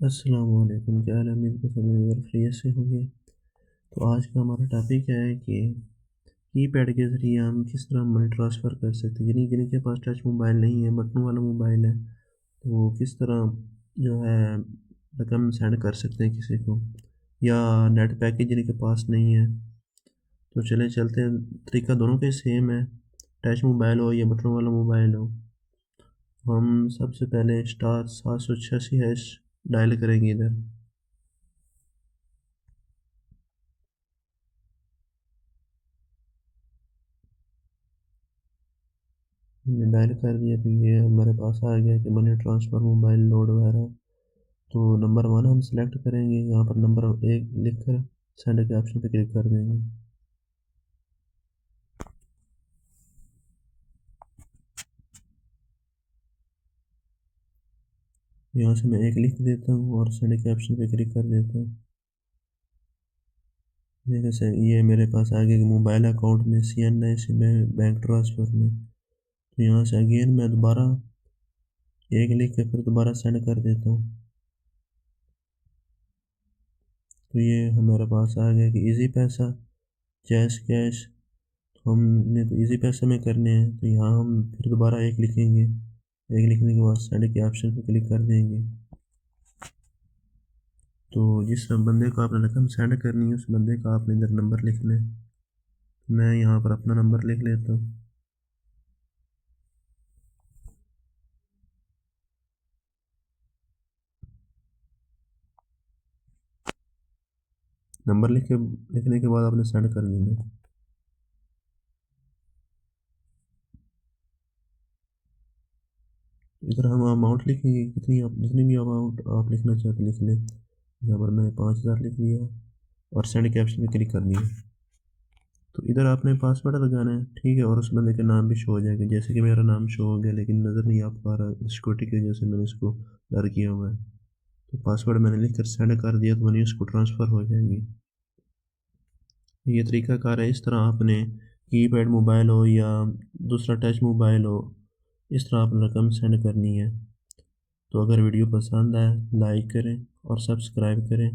अस्सलाम वालेकुम, क्या हाल है? उम्मीद है सभी अगर खैरियत से होंगे। तो आज का हमारा टॉपिक क्या है कि कीपैड के ज़रिए हम किस तरह मनी ट्रांसफ़र कर सकते हैं। जिनके पास टच मोबाइल नहीं है, बटनों वाला मोबाइल है, तो वो किस तरह जो है रकम सेंड कर सकते हैं किसी को, या नेट पैकेज जिनके पास नहीं है। तो चले चलते हैं, तरीका दोनों का सेम है, टच मोबाइल हो या बटनों वाला मोबाइल हो। हम सबसे पहले *786# डायल करेंगे इधर। हमने डायल कर दिया तो ये हमारे पास आ गया कि मनी ट्रांसफ़र मोबाइल लोड वगैरह। तो नंबर 1 हम सेलेक्ट करेंगे, यहाँ पर नंबर 1 लिख कर सेंड के ऑप्शन पे क्लिक कर देंगे। यहाँ से मैं 1 लिख देता हूँ और सेंड के ऑप्शन पे क्लिक कर देता हूँ। जैसे ये मेरे पास आ गया कि मोबाइल अकाउंट में CNIC में बैंक ट्रांसफ़र में। तो यहाँ से अगेन मैं दोबारा 1 लिख के फिर दोबारा सेंड कर देता हूँ। तो ये हमारे पास आ गया कि इजी पैसा, जैज़ कैश। तो हमने तो इजी पैसे में करने हैं, तो यहाँ हम फिर दोबारा 1 लिखेंगे। 1 लिखने के बाद सेंड के ऑप्शन पे क्लिक कर देंगे। तो जिस बंदे को आपने रकम सेंड करनी है, उस बंदे का आपने इधर नंबर लिखना है। मैं यहाँ पर अपना नंबर लिख लेता हूँ। नंबर लिखने के बाद आपने सेंड कर देना है। इधर हम अमाउंट लिखेंगे, जितनी भी अमाउंट आप लिखना चाहते लिख लें। यहाँ पर मैंने 5,000 लिख लिया और सेंड के ऑप्शन पे क्लिक कर दिया। तो इधर आपने पासवर्ड लगाना है, ठीक है, और उस बंदे का नाम भी शो हो जाएगा। जैसे कि मेरा नाम शो हो गया लेकिन नज़र नहीं आ पा रहा सिक्योरिटी की वजह से, मैंने इसको डर किया हुआ है। तो पासवर्ड मैंने लिख कर सेंड कर दिया, तो मनी उसको ट्रांसफ़र हो जाएगी। ये तरीकाकार है। इस तरह आपने कीपैड मोबाइल हो या दूसरा टच मोबाइल हो, इस तरह आपने रकम सेंड करनी है। तो अगर वीडियो पसंद आए लाइक करें और सब्सक्राइब करें।